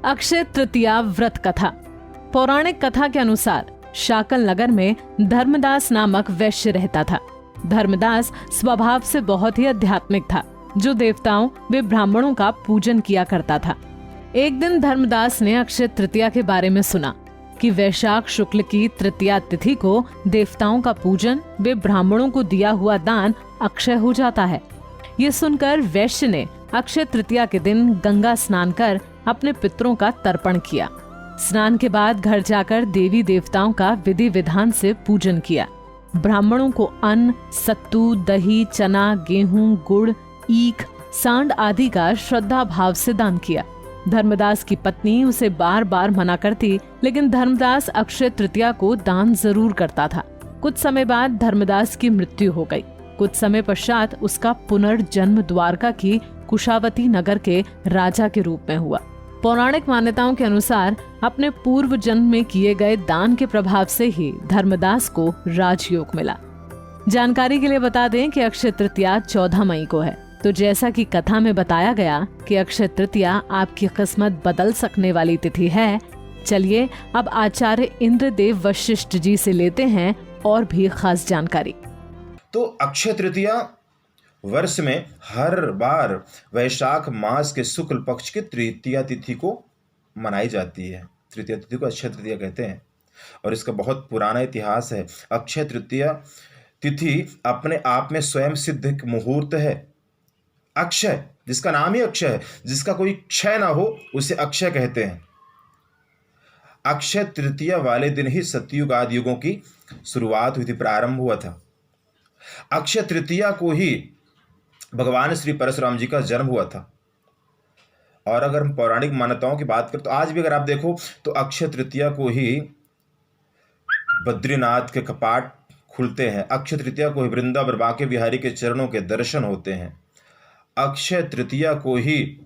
अक्षय तृतीया व्रत कथा। पौराणिक कथा के अनुसार शाकल नगर में धर्मदास नामक वैश्य रहता था। धर्मदास स्वभाव से बहुत ही आध्यात्मिक था, जो देवताओं व ब्राह्मणों का पूजन किया करता था। एक दिन धर्मदास ने अक्षय तृतीया के बारे में सुना कि वैशाख शुक्ल की तृतीया तिथि को देवताओं का पूजन व ब्राह्मणों को दिया हुआ दान अक्षय हो जाता है। ये सुनकर वैश्य ने अक्षय तृतीया के दिन गंगा स्नान कर अपने पितरों का तर्पण किया। स्नान के बाद घर जाकर देवी देवताओं का विधि विधान से पूजन किया। ब्राह्मणों को अन्न, सत्तू, दही, चना, गेहूं, गुड़, ईख, सांड आदि का श्रद्धा भाव से दान किया। धर्मदास की पत्नी उसे बार बार मना करती, लेकिन धर्मदास अक्षय तृतीया को दान जरूर करता था। कुछ समय बाद धर्मदास की मृत्यु हो गई। कुछ समय पश्चात उसका पुनर्जन्म द्वारका की कुशावती नगर के राजा के रूप में हुआ। पौराणिक मान्यताओं के अनुसार अपने पूर्व जन्म में किए गए दान के प्रभाव से ही धर्मदास को राजयोग मिला। जानकारी के लिए बता दें कि अक्षय तृतीया 14 मई को है। तो जैसा कि कथा में बताया गया कि अक्षय तृतीया आपकी किस्मत बदल सकने वाली तिथि है, चलिए अब आचार्य इंद्रदेव वशिष्ठ जी से लेते हैं और भी खास जानकारी। तो अक्षय तृतीया वर्ष में हर बार वैशाख मास के शुक्ल पक्ष की तृतीया तिथि को मनाई जाती है। तृतीया तिथि को अक्षय तृतीया कहते हैं और इसका बहुत पुराना इतिहास है। अक्षय तृतीया तिथि अपने आप में स्वयं सिद्ध एक मुहूर्त है। अक्षय, जिसका नाम ही अक्षय है, जिसका कोई क्षय ना हो, उसे अक्षय कहते हैं। अक्षय तृतीया वाले दिन ही सतयुग आदि युगों की शुरुआत हुई थी, प्रारंभ हुआ था। अक्षय तृतीया को ही भगवान श्री परशुराम जी का जन्म हुआ था। और अगर हम पौराणिक मान्यताओं की बात करें तो आज भी अगर आप देखो तो अक्षय तृतीया को ही बद्रीनाथ के कपाट खुलते हैं। अक्षय तृतीया को ही वृंदावन बांके बिहारी के चरणों के दर्शन होते हैं। अक्षय तृतीया को ही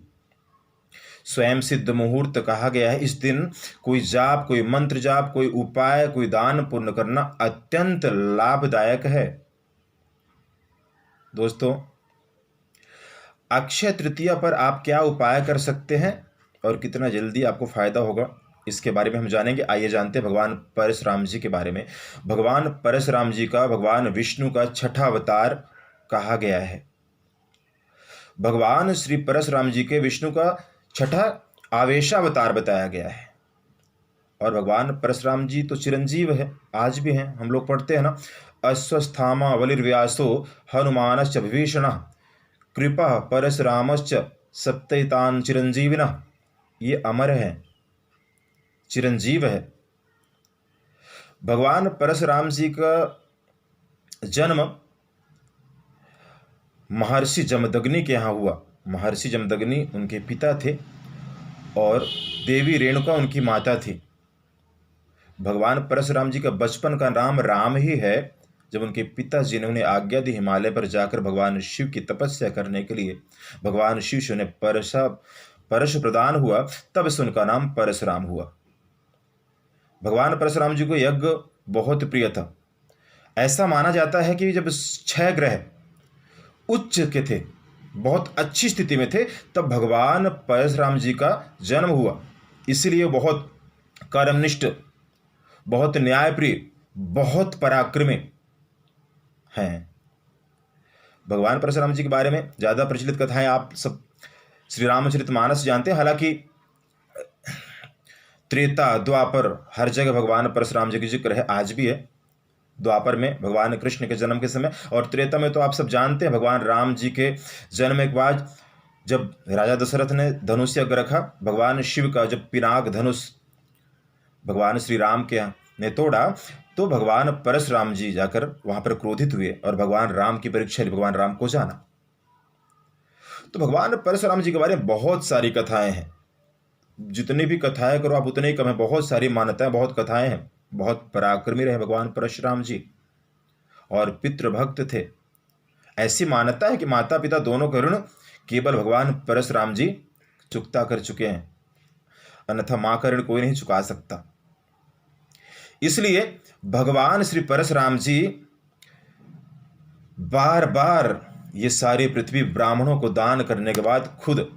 स्वयं सिद्ध मुहूर्त कहा गया है। इस दिन कोई जाप, कोई मंत्र जाप, कोई उपाय, कोई दान पुण्य करना अत्यंत लाभदायक है। दोस्तों, अक्षय तृतीया पर आप क्या उपाय कर सकते हैं और कितना जल्दी आपको फायदा होगा, इसके बारे में हम जानेंगे। आइए जानते हैं भगवान परशुराम जी के बारे में। भगवान परशुराम जी का भगवान विष्णु का छठा अवतार कहा गया है। भगवान श्री परशुराम जी के विष्णु का छठा आवेशावतार बताया गया है। और भगवान परशुराम जी तो चिरंजीव है, आज भी हैं। हम लोग पढ़ते हैं ना, अश्वस्थामा बलिर्व्यासो हनुमानश्च विभीषणः कृपा परशुरामश्च सप्तैतान चिरंजीविना। ये अमर है, चिरंजीव है। भगवान परशुराम जी का जन्म महर्षि जमदग्नि के यहाँ हुआ। महर्षि जमदग्नि उनके पिता थे और देवी रेणुका उनकी माता थी। भगवान परशुराम जी का बचपन का नाम राम ही है। जब उनके पिताजी ने उन्हें आज्ञा दी हिमालय पर जाकर भगवान शिव की तपस्या करने के लिए, भगवान शिव से उन्हें परशु प्रदान हुआ, तब से उनका नाम परशुराम हुआ। भगवान परशुराम जी को यज्ञ बहुत प्रिय था। ऐसा माना जाता है कि जब 6 ग्रह उच्च के थे, बहुत अच्छी स्थिति में थे, तब भगवान परशुराम जी का जन्म हुआ। इसलिए बहुत कर्मनिष्ठ, बहुत न्यायप्रिय, बहुत पराक्रमी हैं। भगवान परशुराम जी के बारे में ज़्यादा प्रचलित कथाएं आप सब श्री रामचरितमानस जानते हैं। हालांकि त्रेता, द्वापर, हर जगह भगवान परशुराम जी का जिक्र है, आज भी है। द्वापर में भगवान कृष्ण के जन्म के समय, और त्रेता में तो आप सब जानते हैं भगवान राम जी के जन्म के बाद जब राजा दशरथ ने धनुष यज्ञ रखा, भगवान शिव का जब पिनाक धनुष भगवान श्री राम के ने तोड़ा, तो भगवान परशुराम जी जाकर वहां पर क्रोधित हुए और भगवान राम की परीक्षा ली, भगवान राम को जाना। तो भगवान परशुराम जी के बारे में बहुत सारी कथाएं हैं। जितनी भी कथाएं करो आप उतने ही कम है। बहुत सारी मान्यताएं, बहुत कथाएं हैं। बहुत पराक्रमी रहे भगवान परशुराम जी और पितृभक्त थे। ऐसी मान्यता है कि माता पिता दोनों का ऋण केवल भगवान परशुराम जी चुकता कर चुके हैं, अन्यथा मां का ऋण कोई नहीं चुका सकता। इसलिए भगवान श्री परशुराम जी बार बार ये सारी पृथ्वी ब्राह्मणों को दान करने के बाद खुद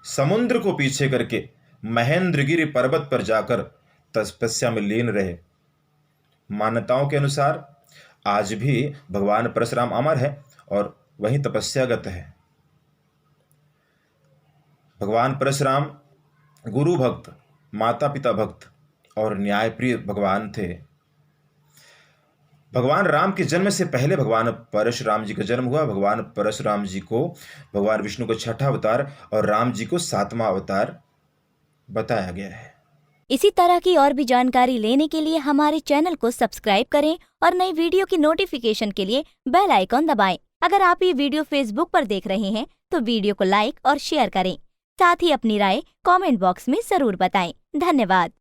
समुद्र को पीछे करके महेंद्रगिरी पर्वत पर जाकर तपस्या में लीन रहे। मान्यताओं के अनुसार आज भी भगवान परशुराम अमर है और वहीं तपस्यागत है। भगवान परशुराम गुरु भक्त, माता पिता भक्त और न्यायप्रिय भगवान थे। भगवान राम के जन्म से पहले भगवान परशुराम जी का जन्म हुआ। भगवान परशुराम जी को भगवान विष्णु को छठा अवतार और राम जी को सातवां अवतार बताया गया है। इसी तरह की और भी जानकारी लेने के लिए हमारे चैनल को सब्सक्राइब करें और नई वीडियो की नोटिफिकेशन के लिए बेल आइकॉन दबाएं। अगर आप ये वीडियो फेसबुक पर देख रहे हैं तो वीडियो को लाइक और शेयर करें। साथ ही अपनी राय कमेंट बॉक्स में जरूर बताएं। धन्यवाद।